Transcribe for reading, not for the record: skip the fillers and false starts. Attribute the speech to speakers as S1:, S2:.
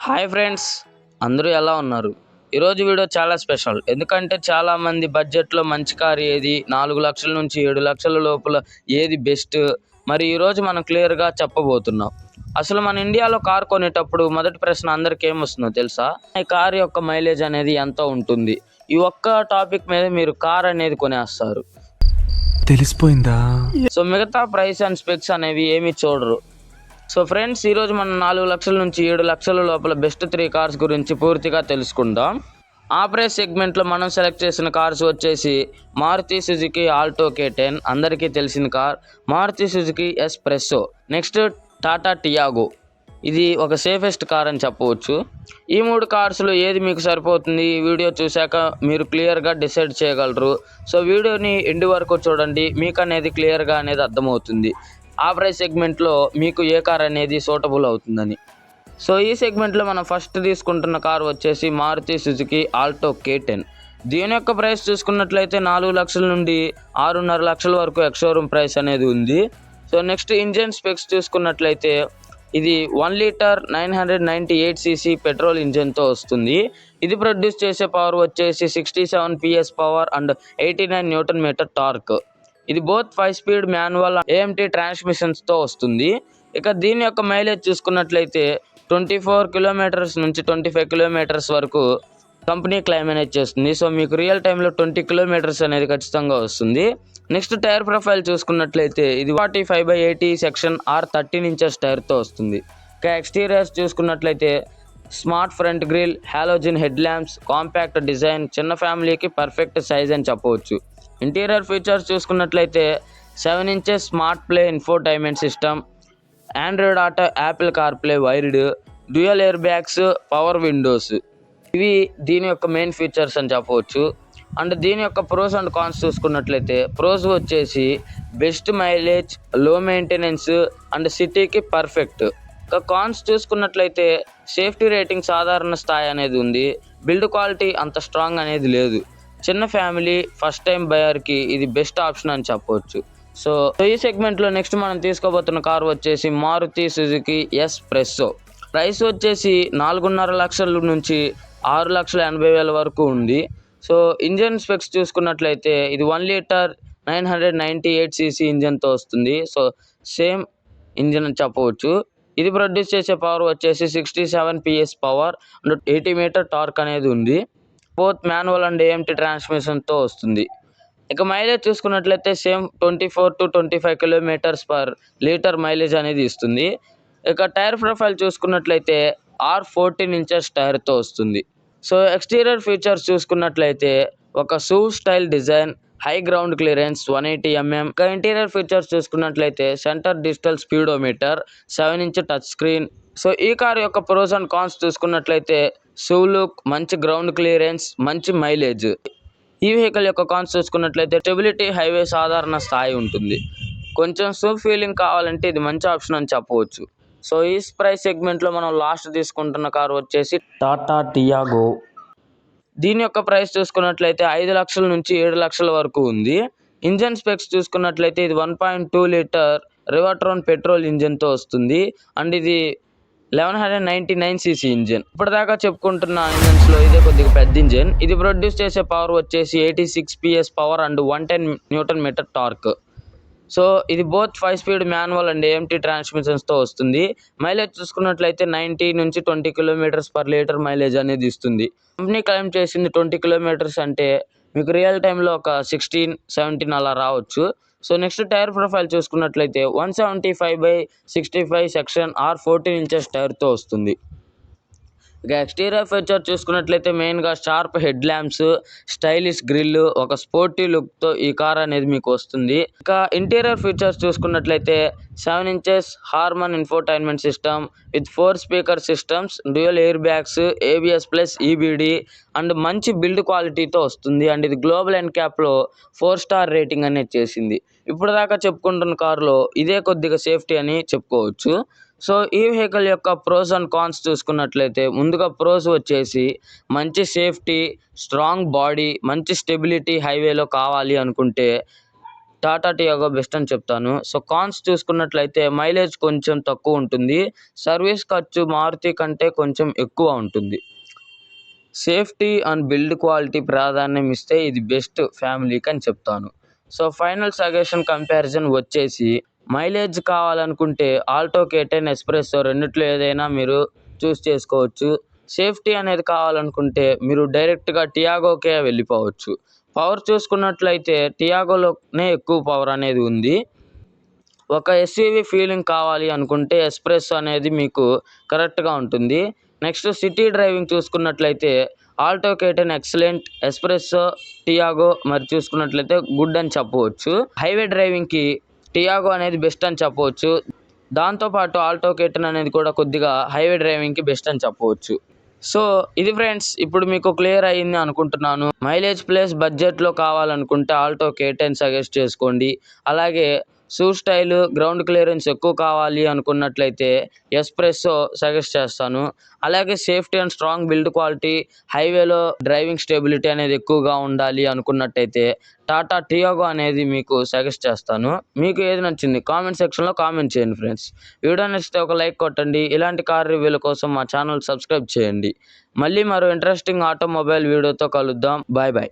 S1: Hi friends, అందరూ ఎలా ఉన్నారు? ఈరోజు వీడియో చాలా స్పెషల్. ఎందుకంటే చాలామంది బడ్జెట్లో మంచి కార్ ఏది, 4 లక్షల నుంచి 7 లక్షల లోపల ఏది బెస్ట్, మరి ఈరోజు మనం క్లియర్గా చెప్పబోతున్నాం. అసలు మన ఇండియాలో కార్ కొనేటప్పుడు మొదటి ప్రశ్న అందరికీ ఏమొస్తుందో తెలుసా? ఈ కార్ యొక్క మైలేజ్ అనేది ఎంత ఉంటుంది? ఈ ఒక్క టాపిక్ మీద మీరు కార్ అనేది కొనేస్తారు.
S2: తెలిసిపోయిందా?
S1: సో మిగతా ప్రైస్ అండ్ స్పెక్స్ అనేవి ఏమీ చూడరు. సో ఫ్రెండ్స్, ఈరోజు మనం 4 లక్షల నుంచి 7 లక్షల లోపల బెస్ట్ 3 కార్స్ గురించి పూర్తిగా తెలుసుకుందాం. ఆ ప్రైస్ సెగ్మెంట్లో మనం సెలెక్ట్ చేసిన కార్స్ వచ్చేసి మారుతి సుజుకి ఆల్టో K10, అందరికీ తెలిసిన car. Maruti Suzuki Espresso. Next Tata Tiago. ఇది ఒక సేఫెస్ట్ కార్ అని చెప్పవచ్చు. ఈ 3 కార్స్లో ఏది మీకు సరిపోతుంది, ఈ వీడియో చూశాక మీరు క్లియర్గా డిసైడ్ చేయగలరు. సో వీడియోని ఎండ్ వరకు చూడండి, మీకు అనేది క్లియర్గా అనేది అర్థమవుతుంది ఆ ప్రైస్ సెగ్మెంట్లో మీకు ఏ కార్ అనేది సూటబుల్ అవుతుందని. సో ఈ సెగ్మెంట్లో మనం ఫస్ట్ తీసుకుంటున్న కార్ వచ్చేసి మారుతి సుజుకి ఆల్టో K10. దీని యొక్క ప్రైస్ చూసుకున్నట్లయితే 4 లక్షల నుండి 6.5 లక్షల వరకు ఎక్స్-షోరూమ్ ప్రైస్ అనేది ఉంది. సో నెక్స్ట్ ఇంజిన్ స్పెక్స్ చూసుకున్నట్లయితే ఇది 1 లీటర్ 998cc పెట్రోల్ ఇంజిన్తో వస్తుంది. ఇది ప్రొడ్యూస్ చేసే పవర్ వచ్చేసి 67 PS power and 89 newton metre torque. ఇది బోత్ 5 స్పీడ్ మాన్యువల్ AMT ట్రాన్స్మిషన్స్తో వస్తుంది. ఇక దీని యొక్క మైలేజ్ చూసుకున్నట్లయితే 24 కిలోమీటర్స్ నుంచి 25 కిలోమీటర్స్ వరకు కంపెనీ క్లైమ్ అనేది చేస్తుంది. సో మీకు రియల్ టైంలో 20 కిలోమీటర్స్ అనేది ఖచ్చితంగా వస్తుంది. నెక్స్ట్ టైర్ ప్రొఫైల్ చూసుకున్నట్లయితే ఇది 45/80 సెక్షన్ R13 ఇంచెస్ టైర్తో వస్తుంది. ఇక ఎక్స్టీరియర్స్ చూసుకున్నట్లయితే smart front grille, halogen head lamps, compact design, చిన్న ఫ్యామిలీకి పర్ఫెక్ట్ సైజ్ అని చెప్పవచ్చు. ఇంటీరియర్ ఫీచర్స్ చూసుకున్నట్లయితే 7 inches smart play infotainment system, Android auto, Apple CarPlay wired, dual air bags, power Windows. ఇవి దీని యొక్క మెయిన్ ఫీచర్స్ అని చెప్పవచ్చు. అండ్ దీని యొక్క ప్రోస్ అండ్ కాన్స్ చూసుకున్నట్లయితే ప్రోస్ వచ్చేసి బెస్ట్ మైలేజ్, లో మెయింటెనెన్స్ అండ్ సిటీకి పర్ఫెక్ట్. ఇక కాన్స్ చూసుకున్నట్లయితే సేఫ్టీ రేటింగ్ సాధారణ స్థాయి అనేది ఉంది. బిల్డ్ క్వాలిటీ అంత స్ట్రాంగ్ అనేది లేదు. చిన్న ఫ్యామిలీ ఫస్ట్ టైం బయర్కి ఇది బెస్ట్ ఆప్షన్ అని చెప్పవచ్చు. సో ఈ సెగ్మెంట్లో నెక్స్ట్ మనం తీసుకోబోతున్న కార్ వచ్చేసి మారుతి సుజుకి ఎస్ప్రెస్సో. ప్రైస్ వచ్చేసి 4.5 లక్షల నుంచి 6,80,000 వరకు ఉంది. సో ఇంజన్ స్పెక్స్ చూసుకున్నట్లయితే ఇది 1 లీటర్ 998cc ఇంజన్తో వస్తుంది. సో సేమ్ ఇంజన్ అని చెప్పవచ్చు. ఇది ప్రొడ్యూస్ చేసే పవర్ వచ్చేసి 67 PS power and 80 metre torque అనేది ఉంది. బోత్ మాన్యువల్ అండ్ AMT ట్రాన్స్మిషన్తో వస్తుంది. ఇక మైలేజ్ చూసుకున్నట్లయితే same 24 to 25 kilometres per litre mileage అనేది ఇస్తుంది. ఇక టైర్ ప్రొఫైల్ చూసుకున్నట్లయితే R14 ఇంచెస్ టైర్తో వస్తుంది. సో ఎక్స్టీరియర్ ఫీచర్స్ చూసుకున్నట్లయితే ఒక SUV style design, high ground clearance 180 mm. ఇక ఇంటీరియర్ ఫీచర్స్ చూసుకున్నట్లయితే centre digital speedometer, 7 inch touch screen. So ఈ కార్ యొక్క ప్రోస్ అండ్ కాన్స్ చూసుకున్నట్లయితే SUV లుక్, మంచి గ్రౌండ్ క్లియరెన్స్, మంచి మైలేజ్. ఈ వెహికల్ యొక్క కాన్స్ చూసుకున్నట్లయితే స్టెబిలిటీ, హైవే సాధారణ స్థాయి ఉంటుంది. కొంచెం SUV ఫీలింగ్ కావాలంటే ఇది మంచి ఆప్షన్ అని చెప్పవచ్చు. సో ఈ ప్రైస్ సెగ్మెంట్లో మనం లాస్ట్ తీసుకుంటున్న కార్ వచ్చేసి టాటా టియాగో. దీని యొక్క ప్రైస్ చూసుకున్నట్లయితే 5 లక్షల నుంచి 7 లక్షల వరకు ఉంది. ఇంజన్ స్పెక్స్ చూసుకున్నట్లయితే ఇది 1.2 లీటర్ రివర్ట్రాన్ పెట్రోల్ ఇంజన్తో వస్తుంది. అండ్ ఇది 1199cc ఇంజిన్. ఇప్పటిదాకా చెప్పుకుంటున్న ఇంజన్స్లో ఇదే కొద్దిగా పెద్ద ఇంజిన్. ఇది ప్రొడ్యూస్ చేసే పవర్ వచ్చేసి 86 PS power and 110 newton metre torque. So ఇది both 5 speed manual and AMT ట్రాన్స్మిషన్స్తో వస్తుంది. మైలేజ్ చూసుకున్నట్లయితే 90 నుంచి 20 కిలోమీటర్స్ పర్ లీటర్ మైలేజ్ అనేది ఇస్తుంది. కంపెనీ క్లైమ్ చేసింది 20 కిలోమీటర్స్ అంటే మీకు రియల్ టైంలో ఒక 16, 17 అలా రావచ్చు. సో నెక్స్ట్ టైర్ ప్రొఫైల్ చూసుకున్నట్లయితే 175/65 సెక్షన్ R14 ఇంచెస్ టైర్తో వస్తుంది. ఇక ఎక్స్టీరియర్ ఫీచర్ చూసుకున్నట్లయితే మెయిన్గా sharp head lamps, stylish grille, ఒక స్పోర్టీ లుక్తో ఈ కార్ అనేది మీకు వస్తుంది. ఇక ఇంటీరియర్ ఫీచర్స్ చూసుకున్నట్లయితే 7 inches Harman infotainment system with 4 speaker systems, dual air bags, ABS plus EBD and మంచి బిల్డ్ క్వాలిటీతో వస్తుంది. అండ్ ఇది గ్లోబల్ ఎన్క్యాప్లో 4 స్టార్ రేటింగ్ అనేది చేసింది. ఇప్పుడు దాకా చెప్పుకుంటున్న కారులో ఇదే కొద్దిగా సేఫ్టీ అని చెప్పుకోవచ్చు. సో ఈ వెహికల్ యొక్క ప్రోస్ అండ్ కాన్స్ చూసుకున్నట్లయితే ముందుగా ప్రోస్ వచ్చేసి మంచి సేఫ్టీ, స్ట్రాంగ్ బాడీ, మంచి స్టెబిలిటీ హైవేలో కావాలి అనుకుంటే టాటా టియాగో బెస్ట్ అని చెప్తాను. సో కాన్స్ చూసుకున్నట్లయితే మైలేజ్ కొంచెం తక్కువ ఉంటుంది, సర్వీస్ ఖర్చు మారుతి కంటే కొంచెం ఎక్కువ ఉంటుంది. సేఫ్టీ అండ్ బిల్డ్ క్వాలిటీ ప్రాధాన్యం ఇస్తే ఇది బెస్ట్ ఫ్యామిలీకి అని చెప్తాను. సో ఫైనల్ సజెషన్ కంపారిజన్ వచ్చేసి మైలేజ్ కావాలనుకుంటే ఆల్టో K10 ఎస్ప్రెస్సో రెండిట్లో ఏదైనా మీరు చూస్ చేసుకోవచ్చు. సేఫ్టీ అనేది కావాలనుకుంటే మీరు డైరెక్ట్గా టియాగోకే వెళ్ళిపోవచ్చు. పవర్ చూసుకున్నట్లయితే టియాగోలోనే ఎక్కువ పవర్ అనేది ఉంది. ఒక ఎస్యూవీ ఫీలింగ్ కావాలి అనుకుంటే ఎస్ప్రెస్సో అనేది మీకు కరెక్ట్గా ఉంటుంది. నెక్స్ట్ సిటీ డ్రైవింగ్ చూసుకున్నట్లయితే Alto K10 excellent, espresso, Tiago మరి చూసుకున్నట్లయితే గుడ్ అని చెప్పవచ్చు. హైవే డ్రైవింగ్కి టియాగో అనేది బెస్ట్ అని చెప్పవచ్చు. దాంతోపాటు ఆల్టో K10 అనేది కూడా కొద్దిగా హైవే డ్రైవింగ్కి బెస్ట్ అని చెప్పవచ్చు. సో ఇది ఫ్రెండ్స్, ఇప్పుడు మీకు క్లియర్ అయ్యింది అనుకుంటున్నాను. మైలేజ్ ప్లస్ బడ్జెట్లో కావాలనుకుంటే ఆల్టో K10 సజెస్ట్ చేసుకోండి. అలాగే షూ స్టైల్, గ్రౌండ్ క్లియరెన్స్ ఎక్కువ కావాలి అనుకున్నట్లయితే ఎస్ప్రెస్సో సజెస్ట్ చేస్తాను. అలాగే safety and strong build quality, హైవేలో డ్రైవింగ్ స్టెబిలిటీ అనేది ఎక్కువగా ఉండాలి అనుకున్నట్టయితే టాటా టియాగో అనేది మీకు సజెస్ట్ చేస్తాను. మీకు ఏది నచ్చింది కామెంట్ సెక్షన్లో కామెంట్ చేయండి ఫ్రెండ్స్. వీడియో నచ్చితే ఒక లైక్ కొట్టండి. ఇలాంటి కార్ రివ్యూల కోసం మా ఛానల్ సబ్స్క్రైబ్ చేయండి. మళ్ళీ మరో ఇంట్రెస్టింగ్ ఆటోమొబైల్ వీడియోతో కలుద్దాం. Bye bye.